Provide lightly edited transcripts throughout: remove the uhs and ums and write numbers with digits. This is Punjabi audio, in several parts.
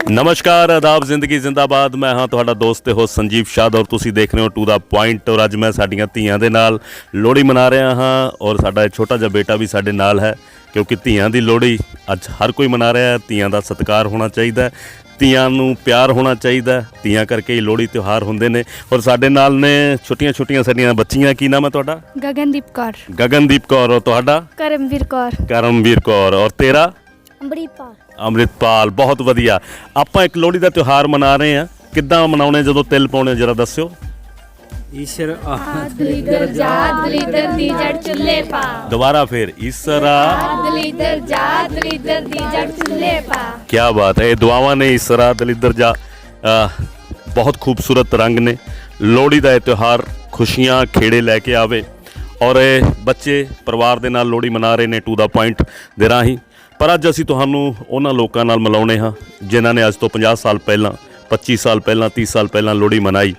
नमस्कार आदाब जिंदगी जिंदाबाद। मैं हाँ ਤੁਹਾਡਾ ਦੋਸਤ ਤੇ ਹੋਸਟ ਸੰਜੀਵ ਸ਼ਾਦ ਔਰ ਤੁਸੀਂ ਦੇਖ ਰਹੇ ਹੋ ਟੂ ਦਾ ਪੁਆਇੰਟ। ਔਰ ਅੱਜ ਮੈਂ ਸਾਡੀਆਂ ਧੀਆਂ ਦੇ ਨਾਲ ਲੋਹੜੀ ਮਨਾ ਰਿਹਾ ਹਾਂ ਔਰ ਸਾਡਾ ਇਹ ਛੋਟਾ ਜਿਹਾ ਬੇਟਾ ਵੀ ਸਾਡੇ ਨਾਲ ਹੈ ਕਿਉਂਕਿ ਧੀਆਂ ਦੀ ਲੋਹੜੀ ਅੱਜ ਹਰ ਕੋਈ ਮਨਾ ਰਿਹਾ ਹੈ। ਧੀਆਂ ਦਾ ਸਤਿਕਾਰ ਹੋਣਾ ਚਾਹੀਦਾ, ਧੀਆਂ ਨੂੰ ਪਿਆਰ ਹੋਣਾ ਚਾਹੀਦਾ, ਧੀਆਂ ਕਰਕੇ ਹੀ ਲੋਹੜੀ ਤਿਉਹਾਰ ਹੁੰਦੇ ਨੇ। ਔਰ ਸਾਡੇ ਨਾਲ ਨੇ ਛੋਟੀਆਂ ਛੋਟੀਆਂ ਸਾਡੀਆਂ ਬੱਚੀਆਂ। ਕੀ ਨਾਮ ਹੈ ਤੁਹਾਡਾ? ਗਗਨਦੀਪ ਕੌਰ। ਗਗਨਦੀਪ ਕੌਰ। ਔਰ ਤੁਹਾਡਾ? ਕਰਮਵੀਰ ਕੌਰ। ਕਰਮਵੀਰ ਕੌਰ। ਔਰ ਤੇਰਾ? ਅੰਮ੍ਰਿਤਪਾਲ। ਅੰਮ੍ਰਿਤਪਾਲ। ਬਹੁਤ ਵਧੀਆ। ਆਪਾਂ ਇੱਕ ਲੋਹੜੀ ਦਾ ਤਿਉਹਾਰ ਮਨਾ ਰਹੇ ਹਾਂ। ਕਿੱਦਾਂ ਮਨਾਉਣੇ? ਜਦੋਂ ਤਿਲ ਪਾਉਣੇ ਜਰਾ ਦੱਸਿਓ। ईश्वर ਦਲੀਦਰ ਜਾ ਦਲੀਦਰ ਦੀ ਜੜ ਚੁੱਲ੍ਹੇ ਪਾ। दोबारा फिर ईसरा। ਦਲੀਦਰ ਜਾ ਦਲੀਦਰ ਦੀ ਜੜ ਚੁੱਲ੍ਹੇ ਪਾ। क्या बात है। ये दुआवां ने ईसरा दलिदर जा बहुत खूबसूरत रंग ने। लोहड़ी का यह त्यौहार खुशियां खेड़े लैके आवे और बच्चे परिवार के नाल लोहड़ी मना रहे हैं टू द पॉइंट दे राही। पर अज असीं तुहानूं उन्हां लोकां नाल मिलाउने हाँ जिन्हां ने अज तो 50 साल पहलां, 25 साल पहलां, 30 साल पहलां लोहड़ी मनाई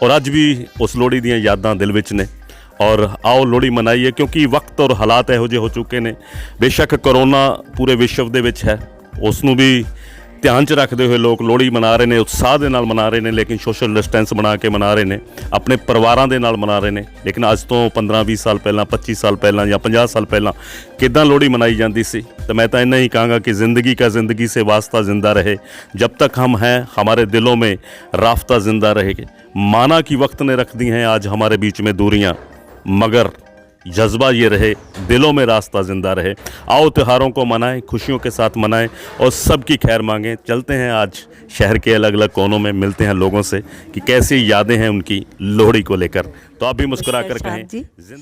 और अज भी उस लोहड़ी दीयां यादां दिल विच ने। और आओ लोहड़ी मनाइए क्योंकि वक्त और हालात इहो ਜਿਹੇ हो चुके ने। बेशक करोना पूरे विश्व ਦੇ ਵਿੱਚ है, ਉਸ ਨੂੰ ਵੀ ਧਿਆਨ 'ਚ ਰੱਖਦੇ ਹੋਏ ਲੋਕ ਲੋਹੜੀ ਮਨਾ ਰਹੇ ਨੇ, ਉਤਸ਼ਾਹ ਦੇ ਨਾਲ ਮਨਾ ਰਹੇ ਨੇ, ਲੇਕਿਨ ਸੋਸ਼ਲ ਡਿਸਟੈਂਸ ਬਣਾ ਕੇ ਮਨਾ ਰਹੇ ਨੇ, ਆਪਣੇ ਪਰਿਵਾਰਾਂ ਦੇ ਨਾਲ ਮਨਾ ਰਹੇ ਨੇ। ਲੇਕਿਨ ਅੱਜ ਤੋਂ 15-20 ਸਾਲ ਪਹਿਲਾਂ, 25 ਸਾਲ ਪਹਿਲਾਂ ਜਾਂ 50 ਸਾਲ ਪਹਿਲਾਂ ਕਿੱਦਾਂ ਲੋਹੜੀ ਮਨਾਈ ਜਾਂਦੀ ਸੀ। तो मैं तो इतना ही कहूँगा कि ज़िंदगी का ज़िंदगी से वास्ता ज़िंदा रहे। जब तक हम हैं हमारे दिलों में राफ्ता ज़िंदा रहेगी। माना कि वक्त ने रख दी हैं आज हमारे बीच में दूरियाँ, मगर जज्बा ये रहे दिलों में रास्ता ज़िंदा रहे। आओ त्योहारों को मनाएं, खुशियों के साथ मनाएं और सबकी खैर मांगें। चलते हैं आज शहर के अलग अलग कोनों में, मिलते हैं लोगों से कि कैसी यादें हैं उनकी लोहड़ी को लेकर। तो आप भी मुस्कुरा कर कहें जिंदगी।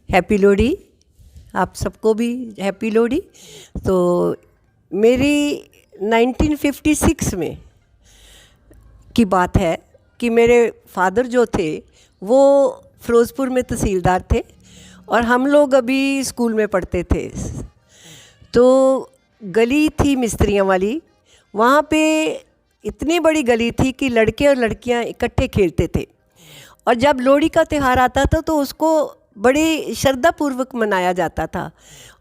हैप्पी लोहड़ी आप सबको भी, हैप्पी लोहड़ी। तो मेरी 1956 में की बात है कि मेरे फादर जो थे वो फ़िरोज़पुर में तहसीलदार थे और हम लोग अभी स्कूल में पढ़ते थे। तो गली थी मिस्त्रियाँ वाली, वहाँ पे इतनी बड़ी गली थी कि लड़के और लड़कियाँ इकट्ठे खेलते थे। और जब लोहड़ी का त्यौहार आता था तो उसको बड़ी श्रद्धापूर्वक मनाया जाता था।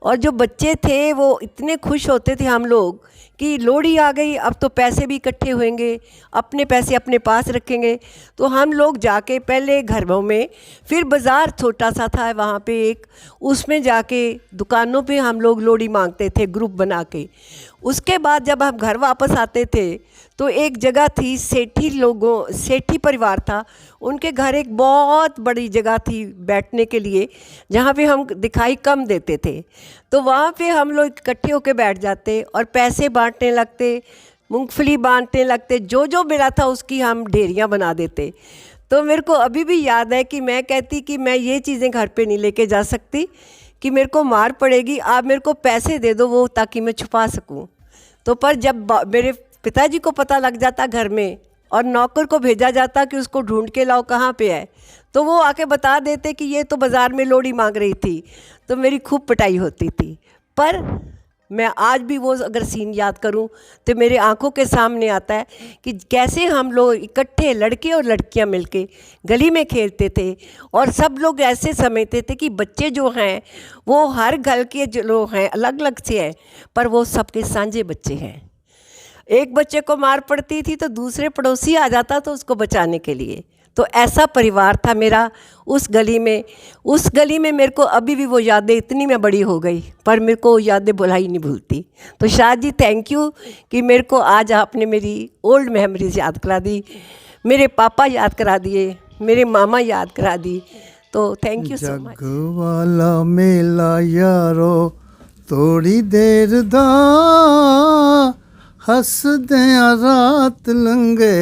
और जो बच्चे थे वो इतने खुश होते थे हम लोग कि लोहड़ी आ गई, अब तो पैसे भी इकट्ठे होंगे, अपने पैसे अपने पास रखेंगे। तो हम लोग जाके पहले घरों में, फिर बाज़ार छोटा सा था वहाँ पे एक, उसमें जाके दुकानों पे हम लोग लोहड़ी मांगते थे ग्रुप बना के। उसके बाद जब हम घर वापस आते थे तो एक जगह थी, सेठी परिवार था, उनके घर एक बहुत बड़ी जगह थी बैठने के लिए जहाँ पे हम दिखाई कम देते थे। तो वहाँ पे हम लोग इकट्ठे होकर बैठ जाते और पैसे बांटने लगते, मूंगफली बांटने लगते, जो जो मिला था उसकी हम ढेरियाँ बना देते। तो मेरे को अभी भी याद है कि मैं कहती कि मैं ये चीज़ें घर पे नहीं लेके जा सकती, कि मेरे को मार पड़ेगी, आप मेरे को पैसे दे दो वो ताकि मैं छुपा सकूं। तो पर जब मेरे पिताजी को पता लग जाता घर में और नौकर को भेजा जाता कि उसको ढूंढ के लाओ कहाँ पे है, तो वो आके बता देते कि ये तो बाज़ार में लोहड़ी मांग रही थी। तो मेरी खूब पिटाई होती थी। पर मैं आज भी वो अगर सीन याद करूं तो मेरे आंखों के सामने आता है कि कैसे हम लोग इकट्ठे लड़के और लड़कियां मिलके गली में खेलते थे। और सब लोग ऐसे समझते थे कि बच्चे जो हैं वो हर घर के जो लोग हैं अलग अलग से हैं, पर वो सबके साझे बच्चे हैं। एक बच्चे को मार पड़ती थी तो दूसरे पड़ोसी आ जाता था उसको बचाने के लिए। तो ऐसा परिवार था मेरा उस गली में। उस गली में मेरे को अभी भी वो यादें, इतनी मैं बड़ी हो गई पर मेरे को वो यादें भुला ही नहीं भूलती। तो शाह जी थैंक यू कि मेरे को आज आपने मेरी ओल्ड मेमोरीज याद करा दी, मेरे पापा याद करा दिए, मेरे मामा याद करा दी। तो थैंक यू सो मच। जग वाला मेला यारो थोड़ी देर दा, हसदियां रात लंघे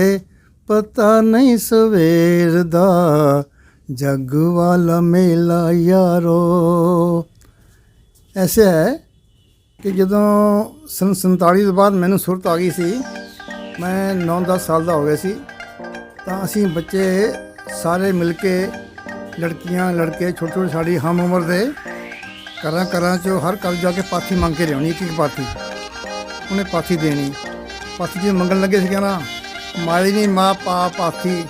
पता नहीं सवेर दा, जग वाला मेला यारो। ऐसे है कि ਜਦੋਂ सन 47 ਤੋਂ ਬਾਅਦ ਮੈਨੂੰ ਸੁਰਤ ਆ ਗਈ ਸੀ, ਮੈਂ 9-10 ਸਾਲ ਦਾ ਹੋ ਗਿਆ ਸੀ, ਤਾਂ ਅਸੀਂ ਬੱਚੇ ਸਾਰੇ ਮਿਲ ਕੇ ਲੜਕੀਆਂ ਲੜਕੇ ਛੋਟੇ ਛੋਟੇ ਸਾਡੀ ਹਮ ਉਮਰ ਦੇ ਘਰਾਂ 'ਚੋਂ ਹਰ ਘਰ ਜਾ ਕੇ ਪਾਥੀ ਮੰਗ ਕੇ ਲਿਆਉਣੀ, ਇੱਕ ਪਾਥੀ ਉਹਨੇ ਪਾਥੀ ਦੇਣੀ। ਪਾਥੀ ਜੀ ਮੰਗਣ ਲੱਗੇ ਸੀ ਕਹਿਣਾ ਮਾਰੀ ਨਹੀਂ ਮਾਂ ਪਾ ਪਾਥੀ,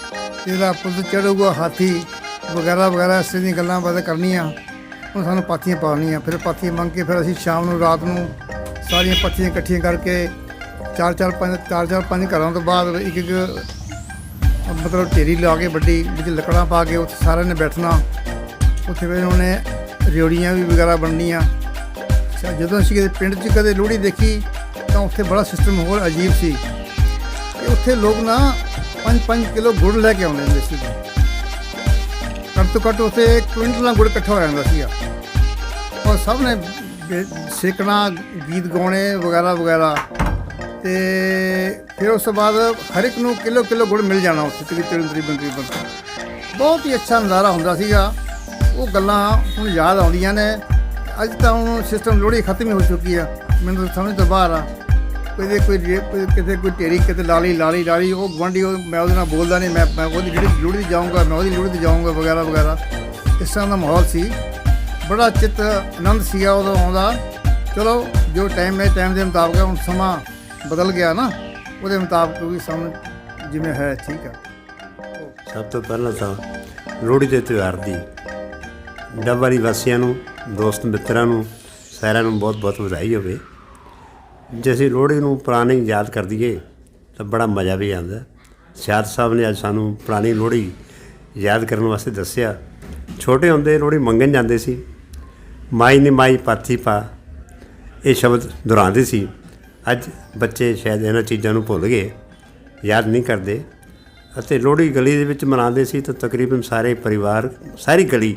ਤੇਰਾ ਪੁੱਤ ਚੜੂਗਾ ਹਾਥੀ, ਵਗੈਰਾ ਵਗੈਰਾ ਇਸ ਤਰ੍ਹਾਂ ਦੀਆਂ ਗੱਲਾਂ ਬਾਤਾਂ ਕਰਨੀਆਂ। ਹੁਣ ਸਾਨੂੰ ਪਾਥੀਆਂ ਪਾਉਣੀਆਂ, ਫਿਰ ਪਾਥੀਆਂ ਮੰਗ ਕੇ ਫਿਰ ਅਸੀਂ ਸ਼ਾਮ ਨੂੰ ਰਾਤ ਨੂੰ ਸਾਰੀਆਂ ਪਾਥੀਆਂ ਇਕੱਠੀਆਂ ਕਰਕੇ ਚਾਰ ਪੰਜ ਘਰਾਂ ਤੋਂ ਬਾਅਦ ਇੱਕ ਮਤਲਬ ਢੇਰੀ ਲਾ ਕੇ ਵੱਡੀ ਵਿੱਚ ਲੱਕੜਾਂ ਪਾ ਕੇ ਉੱਥੇ ਸਾਰਿਆਂ ਨੇ ਬੈਠਣਾ। ਉੱਥੇ ਫਿਰ ਉਹਨੇ ਰਿਓੜੀਆਂ ਵੀ ਵਗੈਰਾ ਬਣਨੀਆਂ। ਅੱਛਾ, ਜਦੋਂ ਅਸੀਂ ਕਿਤੇ ਪਿੰਡ 'ਚ ਕਦੇ ਲੋਹੜੀ ਦੇਖੀ ਤਾਂ ਉੱਥੇ ਬੜਾ ਸਿਸਟਮ ਹੋਰ ਅਜੀਬ ਸੀ ਕਿ ਉੱਥੇ ਲੋਕ ਨਾ 5-5 ਕਿਲੋ ਗੁੜ ਲੈ ਕੇ ਆਉਂਦੇ ਹੁੰਦੇ ਸੀ। ਘੱਟ ਤੋਂ ਘੱਟ ਉੱਥੇ ਕੁਇੰਟਲਾਂ ਗੁੜ ਇਕੱਠਾ ਹੋ ਜਾਂਦਾ ਸੀਗਾ ਔਰ ਸਭ ਨੇ ਸੇਕਣਾ, ਗੀਤ ਗਾਉਣੇ ਵਗੈਰਾ ਵਗੈਰਾ। ਅਤੇ ਫਿਰ ਉਸ ਤੋਂ ਬਾਅਦ ਹਰ ਇੱਕ ਨੂੰ ਕਿਲੋ ਗੁੜ ਮਿਲ ਜਾਣਾ ਉੱਥੇ ਤਕਰੀਬਨ। ਬਹੁਤ ਹੀ ਅੱਛਾ ਨਜ਼ਾਰਾ ਹੁੰਦਾ ਸੀਗਾ। ਉਹ ਗੱਲਾਂ ਹੁਣ ਯਾਦ ਆਉਂਦੀਆਂ ਨੇ। ਅੱਜ ਤਾਂ ਹੁਣ ਸਿਸਟਮ ਲੋਹੜੀ ਖਤਮ ਹੀ ਹੋ ਚੁੱਕੀ ਆ। ਮੈਨੂੰ ਤਾਂ ਸਮਝ ਤੋਂ ਬਾਹਰ ਆ। ਕਿਤੇ ਕੋਈ ਢੇਰੀ ਕਿਤੇ ਲਾਲੀ ਉਹ ਗੁਆਂਢੀ ਮੈਂ ਉਹਦੇ ਨਾਲ ਬੋਲਦਾ ਨਹੀਂ, ਮੈਂ ਉਹਦੀ ਜਿਹੜੀ ਲੋਹੜੀ 'ਤੇ ਜਾਊਂਗਾ, ਮੈਂ ਉਹਦੀ ਲੋਹੜੀ 'ਤੇ ਜਾਊਂਗਾ ਵਗੈਰਾ ਵਗੈਰਾ। ਇਸ ਤਰ੍ਹਾਂ ਦਾ ਮਾਹੌਲ ਸੀ। ਬੜਾ ਚਿੱਤ ਆਨੰਦ ਸੀਗਾ ਉਦੋਂ ਆਉਂਦਾ। ਚਲੋ ਜੋ ਟਾਈਮ ਦੇ ਮੁਤਾਬਕ ਹੁਣ ਸਮਾਂ ਬਦਲ ਗਿਆ ਨਾ, ਉਹਦੇ ਮੁਤਾਬਕ ਵੀ ਸਮਝ ਜਿਵੇਂ ਹੈ ਠੀਕ ਆ। ਸਭ ਤੋਂ ਪਹਿਲਾਂ ਤਾਂ ਲੋਹੜੀ ਦੇ ਤਿਉਹਾਰ ਦੀ ਡੱਬਵਾਲੀ ਵਾਸੀਆਂ ਨੂੰ, ਦੋਸਤ ਮਿੱਤਰਾਂ ਨੂੰ, ਸਾਰਿਆਂ ਨੂੰ ਬਹੁਤ ਬਹੁਤ ਵਧਾਈ ਹੋਵੇ। ਜੇ ਅਸੀਂ ਲੋਹੜੀ ਨੂੰ ਪੁਰਾਣੀ ਯਾਦ ਕਰ ਦਈਏ ਤਾਂ ਬੜਾ ਮਜ਼ਾ ਵੀ ਆਉਂਦਾ। ਸਿਆਦ ਸਾਹਿਬ ਨੇ ਅੱਜ ਸਾਨੂੰ ਪੁਰਾਣੀ ਲੋਹੜੀ ਯਾਦ ਕਰਨ ਵਾਸਤੇ ਦੱਸਿਆ। ਛੋਟੇ ਹੁੰਦੇ ਲੋਹੜੀ ਮੰਗਣ ਜਾਂਦੇ ਸੀ। ਮਾਈ ਨੀ ਮਾਈ ਪਾਥੀ ਪਾ, ਇਹ ਸ਼ਬਦ ਦੁਹਰਾਉਂਦੇ ਸੀ। ਅੱਜ ਬੱਚੇ ਸ਼ਾਇਦ ਇਹਨਾਂ ਚੀਜ਼ਾਂ ਨੂੰ ਭੁੱਲ ਗਏ, ਯਾਦ ਨਹੀਂ ਕਰਦੇ। ਅਤੇ ਲੋਹੜੀ ਗਲੀ ਦੇ ਵਿੱਚ ਮਨਾਉਂਦੇ ਸੀ ਤਾਂ ਤਕਰੀਬਨ ਸਾਰੇ ਪਰਿਵਾਰ, ਸਾਰੀ ਗਲੀ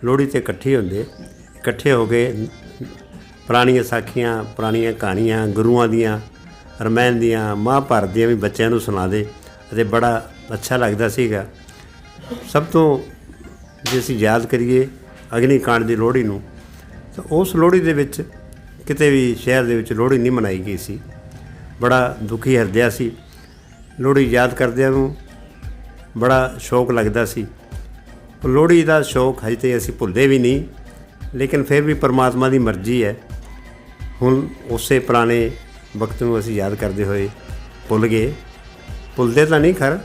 ਲੋਹੜੀ 'ਤੇ ਇਕੱਠੇ ਹੋ ਕੇ ਪੁਰਾਣੀਆਂ ਸਾਖੀਆਂ, ਪੁਰਾਣੀਆਂ ਕਹਾਣੀਆਂ, ਗੁਰੂਆਂ ਦੀਆਂ, ਰਮਾਇਣ ਦੀਆਂ, ਮਹਾਂਭਾਰਤ ਦੀਆਂ ਵੀ ਬੱਚਿਆਂ ਨੂੰ ਸੁਣਾਉਂਦੇ ਅਤੇ ਬੜਾ ਅੱਛਾ ਲੱਗਦਾ ਸੀਗਾ। ਸਭ ਤੋਂ ਜੇ ਅਸੀਂ ਯਾਦ ਕਰੀਏ ਅਗਨੀ ਕਾਂਡ ਦੀ ਲੋਹੜੀ ਨੂੰ, ਤਾਂ ਉਸ ਲੋਹੜੀ ਦੇ ਵਿੱਚ ਕਿਤੇ ਵੀ ਸ਼ਹਿਰ ਦੇ ਵਿੱਚ ਲੋਹੜੀ ਨਹੀਂ ਮਨਾਈ ਗਈ ਸੀ। ਬੜਾ ਦੁਖੀ ਹਿਰਦਿਆ ਸੀ। ਲੋਹੜੀ ਯਾਦ ਕਰਦਿਆਂ ਨੂੰ ਬੜਾ ਸ਼ੌਕ ਲੱਗਦਾ ਸੀ। ਲੋਹੜੀ ਦਾ ਸ਼ੌਕ ਹਜੇ ਤਾਂ ਅਸੀਂ ਭੁੱਲਦੇ ਵੀ ਨਹੀਂ, ਲੇਕਿਨ ਫਿਰ ਵੀ ਪਰਮਾਤਮਾ ਦੀ ਮਰਜ਼ੀ ਹੈ। ਹੁਣ ਉਸੇ ਪੁਰਾਣੇ ਵਕਤ ਨੂੰ ਅਸੀਂ ਯਾਦ ਕਰਦੇ ਹੋਏ ਭੁੱਲਦੇ ਤਾਂ ਨਹੀਂ ਖੈਰ,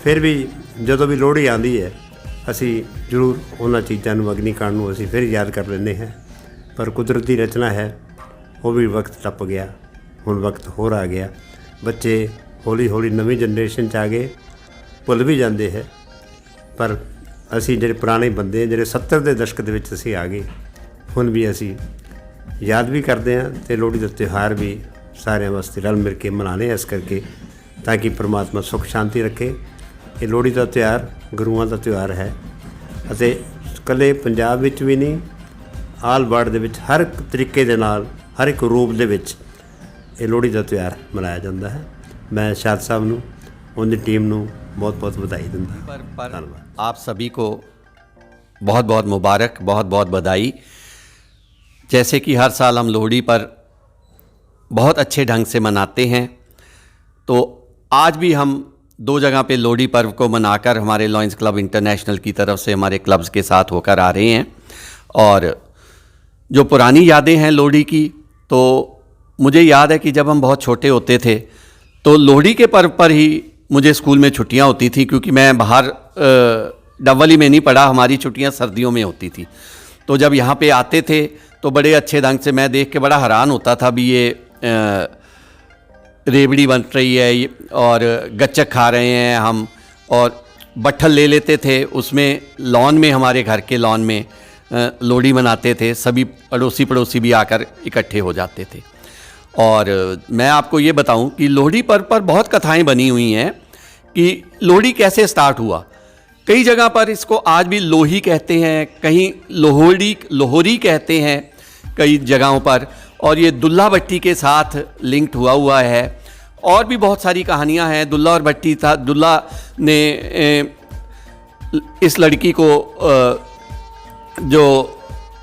ਫਿਰ ਵੀ ਜਦੋਂ ਵੀ ਲੋਹੜੀ ਆਉਂਦੀ ਹੈ ਅਸੀਂ ਜ਼ਰੂਰ ਉਹਨਾਂ ਚੀਜ਼ਾਂ ਨੂੰ, ਅਗਨੀ ਕਾਂਡ ਨੂੰ ਅਸੀਂ ਫਿਰ ਯਾਦ ਕਰ ਲੈਂਦੇ ਹਾਂ। ਪਰ ਕੁਦਰਤ ਦੀ ਰਚਨਾ ਹੈ, ਉਹ ਵੀ ਵਕਤ ਟੱਪ ਗਿਆ। ਹੁਣ ਵਕਤ ਹੋਰ ਆ ਗਿਆ। ਬੱਚੇ ਹੌਲੀ ਹੌਲੀ ਨਵੀਂ ਜਨਰੇਸ਼ਨ 'ਚ ਆ ਗਏ, ਭੁੱਲ ਵੀ ਜਾਂਦੇ ਹੈ। ਪਰ ਅਸੀਂ ਜਿਹੜੇ ਪੁਰਾਣੇ ਬੰਦੇ, ਜਿਹੜੇ 70 ਦੇ ਦਸ਼ਕ ਦੇ ਵਿੱਚ ਅਸੀਂ ਆ ਗਏ, ਹੁਣ ਵੀ ਅਸੀਂ ਯਾਦ ਵੀ ਕਰਦੇ ਹਾਂ ਅਤੇ ਲੋਹੜੀ ਦਾ ਤਿਉਹਾਰ ਵੀ ਸਾਰਿਆਂ ਵਾਸਤੇ ਰਲ ਮਿਲ ਕੇ ਮਨਾਉਣੇ ਇਸ ਕਰਕੇ, ਤਾਂ ਕਿ ਪਰਮਾਤਮਾ ਸੁੱਖ ਸ਼ਾਂਤੀ ਰੱਖੇ। ਇਹ ਲੋਹੜੀ ਦਾ ਤਿਉਹਾਰ ਗੁਰੂਆਂ ਦਾ ਤਿਉਹਾਰ ਹੈ ਅਤੇ ਇਕੱਲੇ ਪੰਜਾਬ ਵਿੱਚ ਵੀ ਨਹੀਂ, ਆਲ ਵਰਲਡ ਦੇ ਵਿੱਚ ਹਰ ਇੱਕ ਤਰੀਕੇ ਦੇ ਨਾਲ, ਹਰ ਇੱਕ ਰੂਪ ਦੇ ਵਿੱਚ ਇਹ ਲੋਹੜੀ ਦਾ ਤਿਉਹਾਰ ਮਨਾਇਆ ਜਾਂਦਾ ਹੈ। ਮੈਂ ਸ਼ਾਦ ਸਾਹਿਬ ਨੂੰ, उनकी टीम ਨੂੰ बहुत बहुत बधाई दिंदा। पर आप सभी को बहुत बहुत मुबारक, बहुत बहुत बधाई। जैसे कि हर साल हम लोहड़ी पर बहुत अच्छे ढंग से मनाते हैं, तो आज भी हम 2 जगह पे लोहड़ी पर्व को मनाकर हमारे लॉयंस क्लब इंटरनेशनल की तरफ से हमारे क्लब्स के साथ होकर आ रहे हैं। और जो पुरानी यादें हैं लोहड़ी की, तो मुझे याद है कि जब हम बहुत छोटे होते थे तो लोहड़ी के पर्व पर ही मुझे स्कूल में छुट्टियां होती थी, क्योंकि मैं बाहर डबली में नहीं पढ़ा, हमारी छुट्टियां सर्दियों में होती थी। तो जब यहाँ पे आते थे तो बड़े अच्छे ढंग से मैं देख के बड़ा हैरान होता था भी ये रेवड़ी बन रही है और गच्चक खा रहे हैं हम, और बट्ठल ले लेते थे। उसमें लॉन में, हमारे घर के लॉन में लोहड़ी मनाते थे। सभी पड़ोसी भी आकर इकट्ठे हो जाते थे। और मैं आपको ये बताऊं कि लोहड़ी पर्व पर बहुत कथाएं बनी हुई हैं कि लोहड़ी कैसे स्टार्ट हुआ। कई जगह पर इसको आज भी लोही कहते हैं, कहीं लोहरी कहते हैं कई जगहों पर, और ये दुल्ला भट्टी के साथ लिंक्ड हुआ है। और भी बहुत सारी कहानियां हैं। दुल्ला और भट्टी था, दुल्ला ने इस लड़की को जो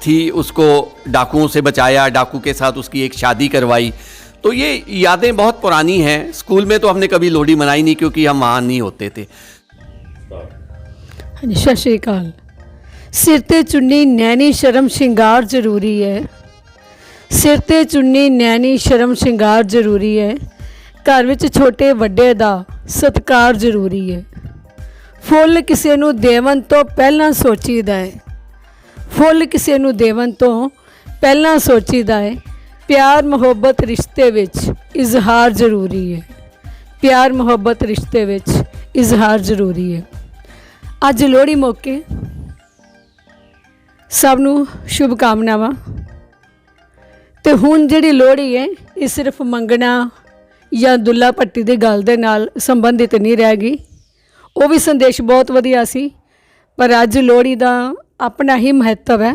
थी उसको डाकुओं से बचाया, डाकू के साथ उसकी एक शादी करवाई। तो ये यादें बहुत पुरानी हैं। स्कूल में तो हमने कभी लोहड़ी मनाई नहीं, क्योंकि हम वहाँ नहीं होते थे। सत श्री अकाल। सिर ते चुन्नी नैनी शर्म श्रृंगार जरूरी है, सिर ते चुन्नी नैनी शर्म श्रृंगार जरूरी है, घर विच छोटे वड्डे दा सत्कार जरूरी है, फुੱਲ ਕਿਸੇ ਨੂੰ ਦੇਵਨ ਤੋਂ ਪਹਿਲਾਂ ਸੋਚੀਦਾ ਹੈ, ਫੁੱਲ ਕਿਸੇ ਨੂੰ ਦੇਵਨ ਤੋਂ ਪਹਿਲਾਂ ਸੋਚੀਦਾ ਹੈ, ਪਿਆਰ ਮੁਹੱਬਤ ਰਿਸ਼ਤੇ ਵਿੱਚ ਇਜ਼ਹਾਰ ਜ਼ਰੂਰੀ ਹੈ। ਪਿਆਰ ਮੁਹੱਬਤ ਰਿਸ਼ਤੇ ਵਿੱਚ ਇਜ਼ਹਾਰ ਜ਼ਰੂਰੀ ਹੈ। ਅੱਜ ਲੋਹੜੀ ਮੌਕੇ ਸਭ ਨੂੰ ਸ਼ੁਭ ਕਾਮਨਾਵਾਂ। ਤੇ ਹੁਣ ਜਿਹੜੀ ਲੋਹੜੀ ਹੈ ਇਹ ਸਿਰਫ ਮੰਗਣਾ ਜਾਂ ਦੁੱਲਾ ਭੱਟੀ ਦੀ ਗੱਲ ਦੇ ਨਾਲ ਸੰਬੰਧਿਤ ਨਹੀਂ ਰਹਿ ਗਈ। ਉਹ ਵੀ ਸੰਦੇਸ਼ ਬਹੁਤ ਵਧੀਆ ਸੀ, ਪਰ ਅੱਜ ਲੋਹੜੀ ਦਾ ਆਪਣਾ ਹੀ ਮਹੱਤਵ ਹੈ